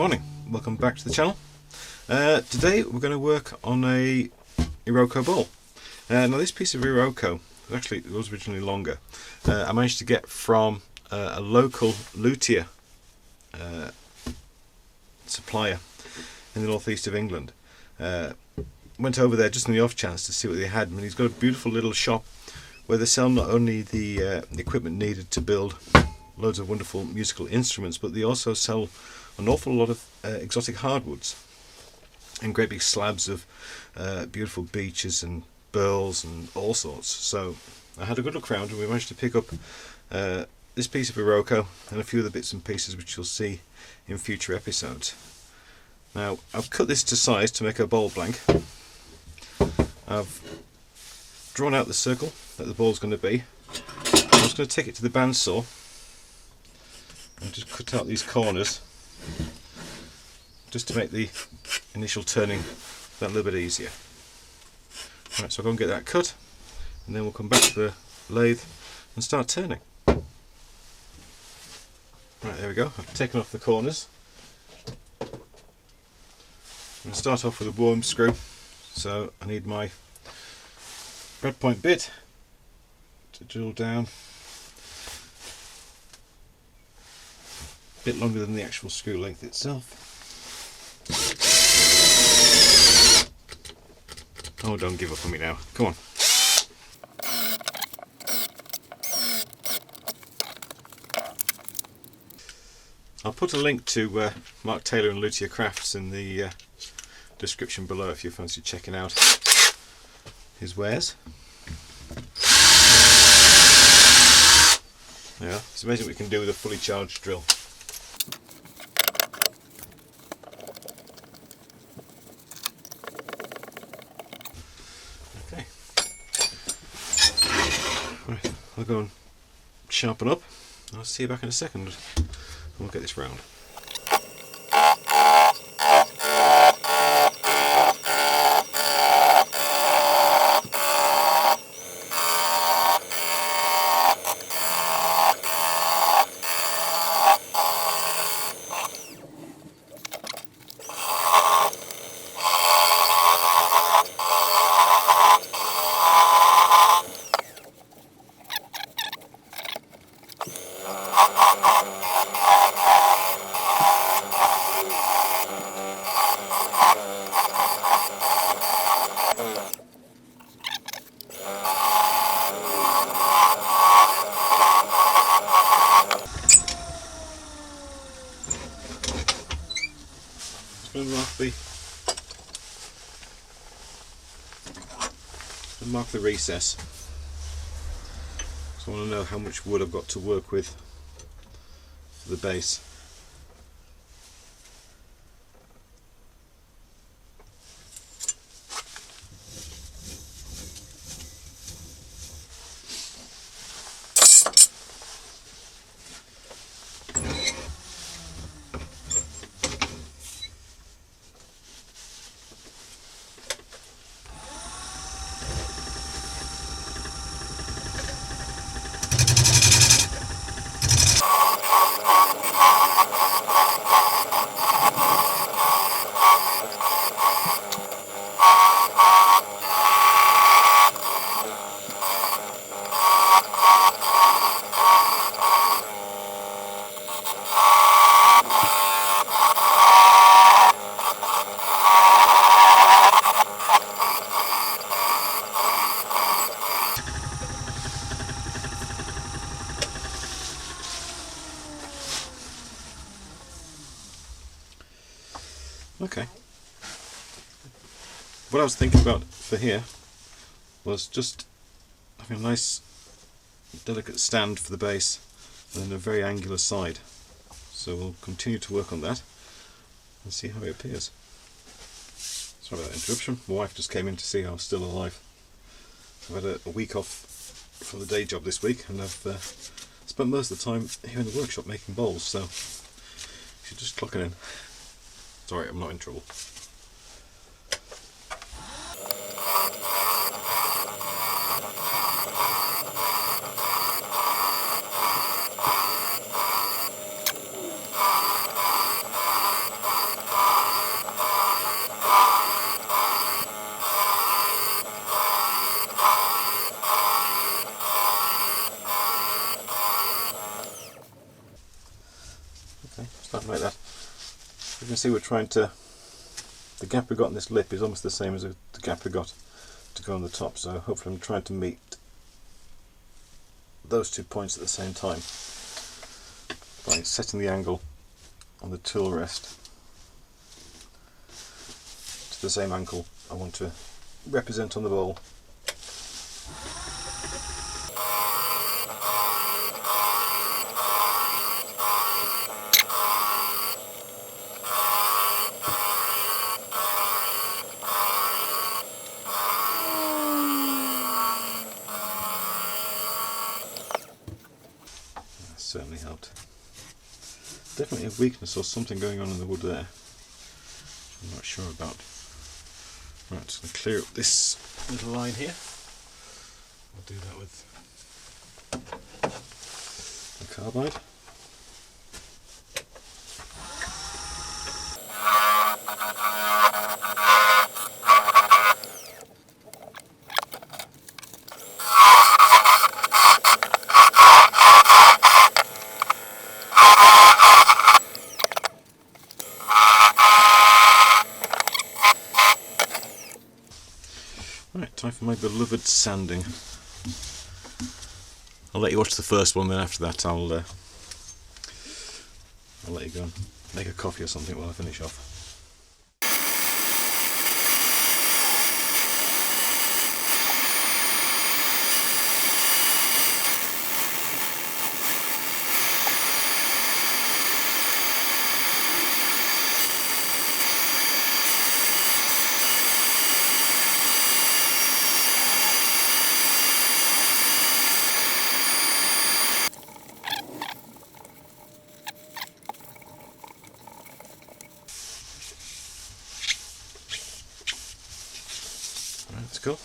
morning, welcome back to the channel. Today we're going to work on a Iroko bowl. Now this piece of Iroko, actually it was originally longer, I managed to get from a local luthier supplier in the northeast of England. Went over there just on the off chance to see what they had, and he's got a beautiful little shop where they sell not only the equipment needed to build loads of wonderful musical instruments, but they also sell an awful lot of exotic hardwoods and great big slabs of beautiful beeches and burls and all sorts. So I had a good look around and we managed to pick up this piece of Iroko and a few other bits and pieces which you'll see in future episodes. Now I've cut this to size to make a bowl blank. I've drawn out the circle that the bowl's going to be. I'm just going to take it to the bandsaw and just cut out these corners just to make the initial turning that little bit easier. Right, so I'll go and get that cut and then we'll come back to the lathe and start turning. Right, there we go, I've taken off the corners. I'm going to start off with a worm screw, so I need my bread point bit to drill down a bit longer than the actual screw length itself. Oh, don't give up on me now, come on. I'll put a link to Mark Taylor and Luthier Crafts in the description below if you fancy checking out his wares. Yeah, it's amazing what we can do with a fully charged drill. Okay, right, I'll go and sharpen up. I'll see you back in a second and we'll get this round. Mark the recess, so I want to know how much wood I've got to work with for the base. Okay, what I was thinking about for here was just having a nice delicate stand for the base and then a very angular side. So we'll continue to work on that and see how it appears. Sorry about that interruption, my wife just came in to see how I'm still alive. I've had a week off from the day job this week and I've spent most of the time here in the workshop making bowls, so she's just clocking in. Sorry, I'm not in trouble. Something like that. You can see we're trying to, the gap we got in this lip is almost the same as the gap we got to go on the top, so hopefully I'm trying to meet those 2 points at the same time by setting the angle on the tool rest to the same angle I want to represent on the bowl. That certainly helped. Definitely a weakness or something going on in the wood there. I'm not sure about. Right, just going to clear up this little line here. I'll do that with the carbide. Right, time for my beloved sanding. I'll let you watch the first one, then after that I'll let you go and make a coffee or something while I finish off. Right, that's cool.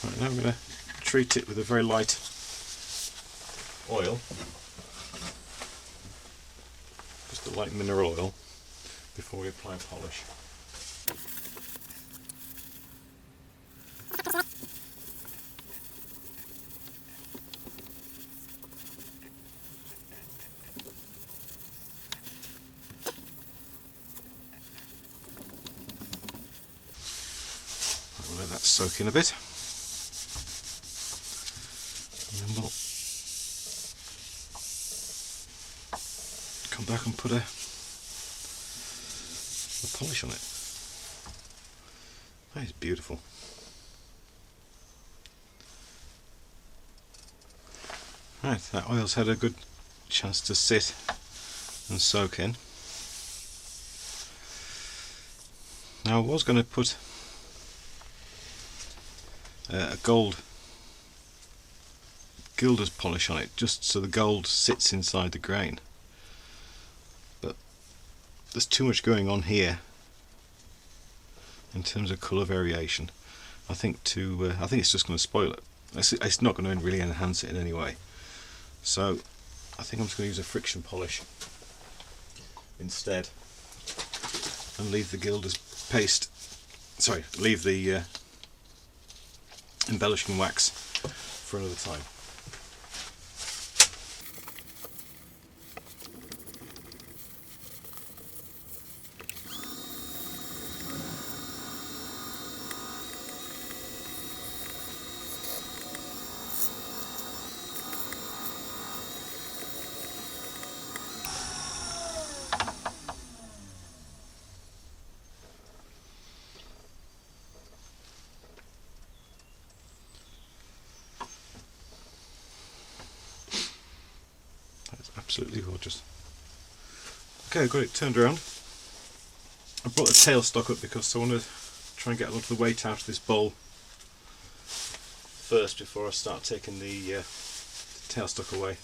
Right, now I'm going to treat it with a very light oil, just a light mineral oil, before we apply polish. Let that soak in a bit, and then we'll come back and put a polish on it. That is beautiful. Right, that oil's had a good chance to sit and soak in. Now I was going to put a gold gilder's polish on it, just so the gold sits inside the grain, but there's too much going on here in terms of colour variation. I think it's just going to spoil it. It's not going to really enhance it in any way, so I think I'm just going to use a friction polish instead and leave the gilder's paste, sorry, leave the embellishing wax for another time. Absolutely gorgeous. Okay, I've got it turned around. I brought the tailstock up because I want to try and get a lot of the weight out of this bowl first before I start taking the tailstock away.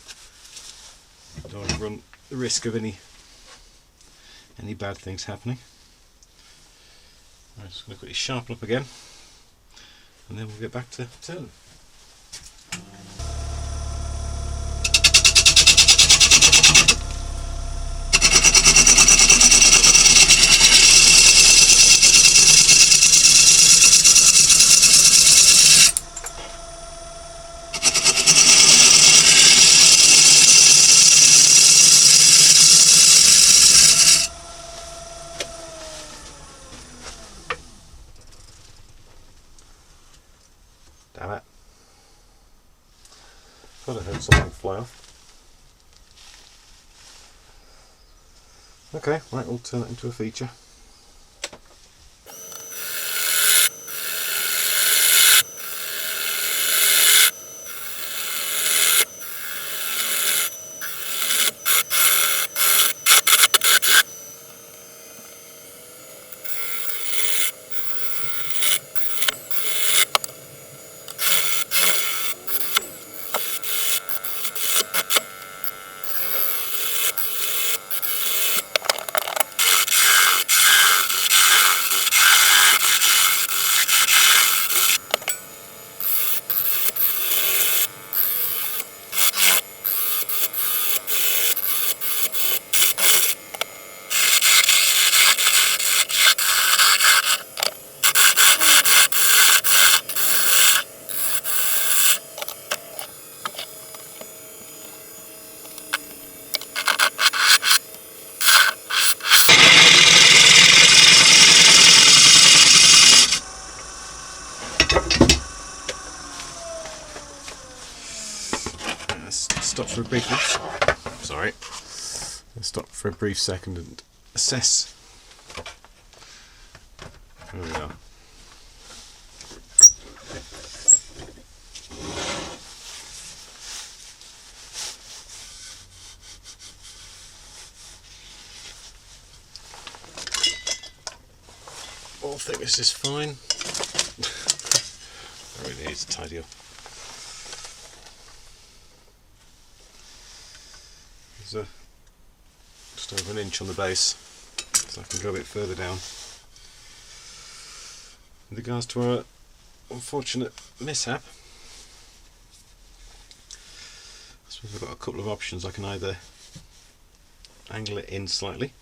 I don't want to run the risk of any bad things happening. I'm just going to quickly sharpen up again, and then we'll get back to turning. Thought I heard something fly off. Okay, right, we'll turn it into a feature. Stop for a brief sorry. Let's stop for a brief second and assess. There we are. All thickness is fine. I really need to tidy up. There's just over an inch on the base, so I can go a bit further down. With regards to our unfortunate mishap, I suppose I've got a couple of options. I can either angle it in slightly,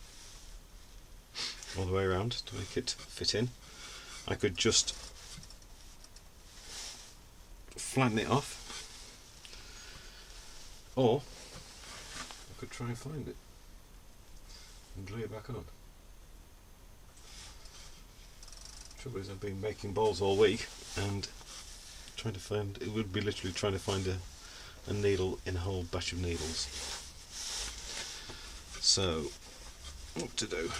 all the way around to make it fit in. I could just flatten it off, or I could try and find it and glue it back on. Trouble is, I've been making balls all week and trying to find, it would be literally trying to find a needle in a whole batch of needles. So, what to do?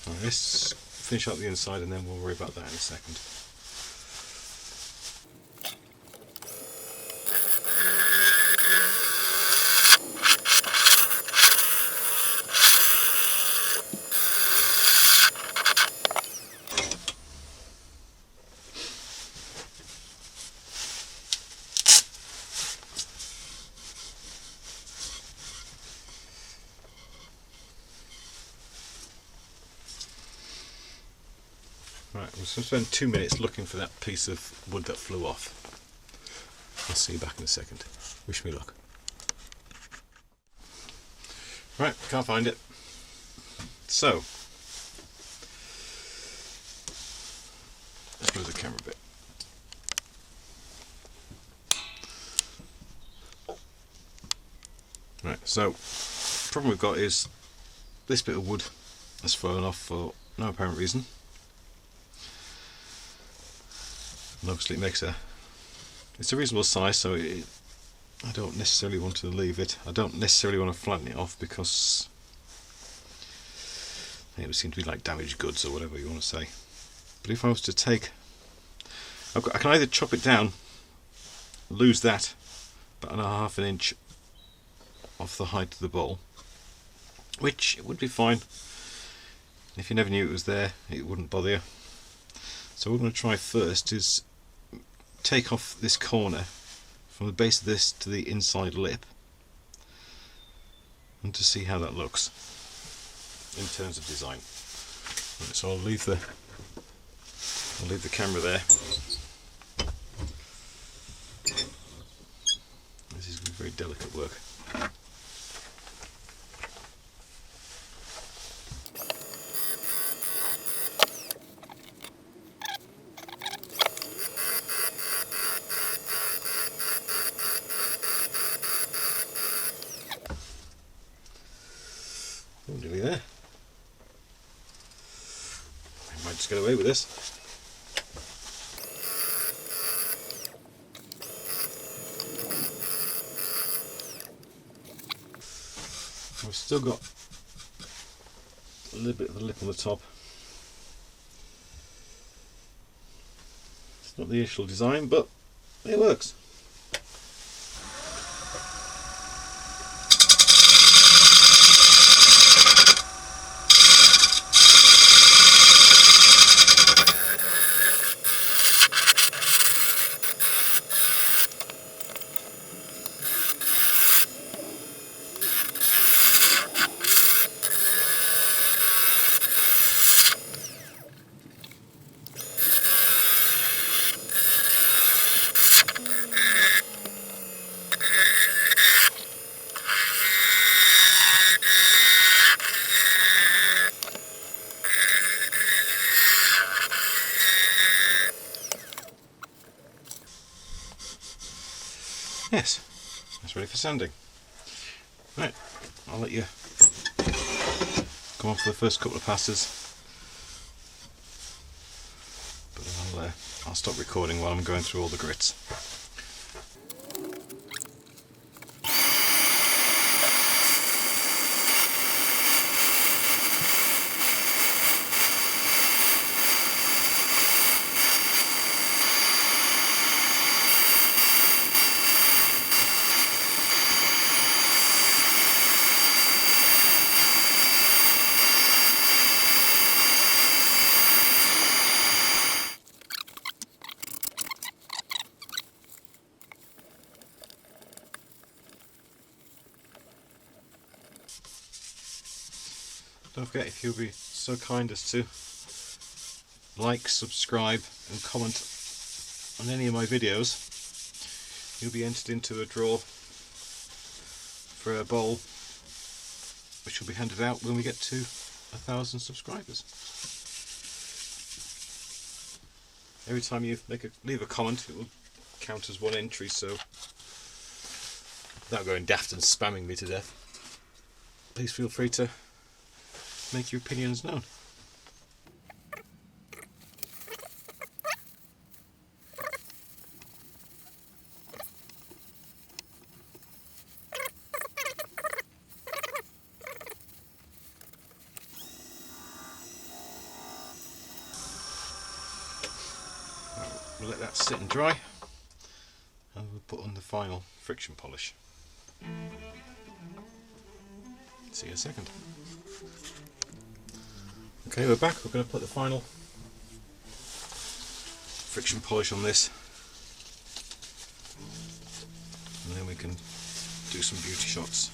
Right, let's finish up the inside and then we'll worry about that in a second. Right, I'm just going to spend 2 minutes looking for that piece of wood that flew off. I'll see you back in a second. Wish me luck. Right, can't find it. So, let's move the camera a bit. Right, so the problem we've got is this bit of wood has fallen off for no apparent reason. And obviously it's a reasonable size, so I don't necessarily want to leave it. I don't necessarily want to flatten it off because it would seem to be like damaged goods or whatever you want to say. But if I was to take, I can either chop it down, lose that about half an inch off the height of the bowl, which would be fine. If you never knew it was there, it wouldn't bother you. So what we're going to try first is take off this corner from the base of this to the inside lip and to see how that looks in terms of design. Right, so I'll leave the camera there. This is going to be very delicate work. Nearly there. I might just get away with this. We've still got a little bit of the lip on the top. It's not the initial design, but it works. Yes, that's ready for sanding. Right, I'll let you come on for the first couple of passes, but I'll stop recording while I'm going through all the grits. Don't forget, if you'll be so kind as to like, subscribe and comment on any of my videos, you'll be entered into a draw for a bowl which will be handed out when we get to 1,000 subscribers. Every time you leave a comment, it will count as one entry, so without going daft and spamming me to death, please feel free to make your opinions known. We'll let that sit and dry, and we'll put on the final friction polish. See you in a second. Okay, we're back. We're going to put the final friction polish on this, and then we can do some beauty shots.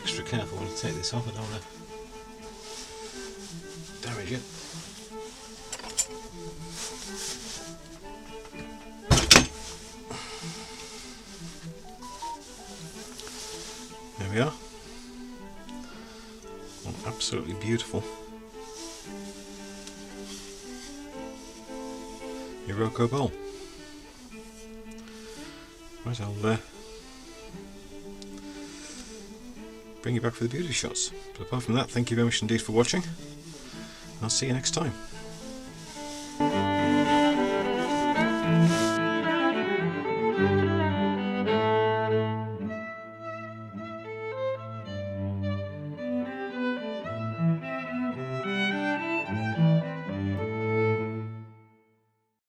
Extra careful when I take this off, I don't want to damage it. There we are. Oh, absolutely beautiful. Iroko bowl. Right, I'll bring you back for the beauty shots. But apart from that, thank you very much indeed for watching. I'll see you next time.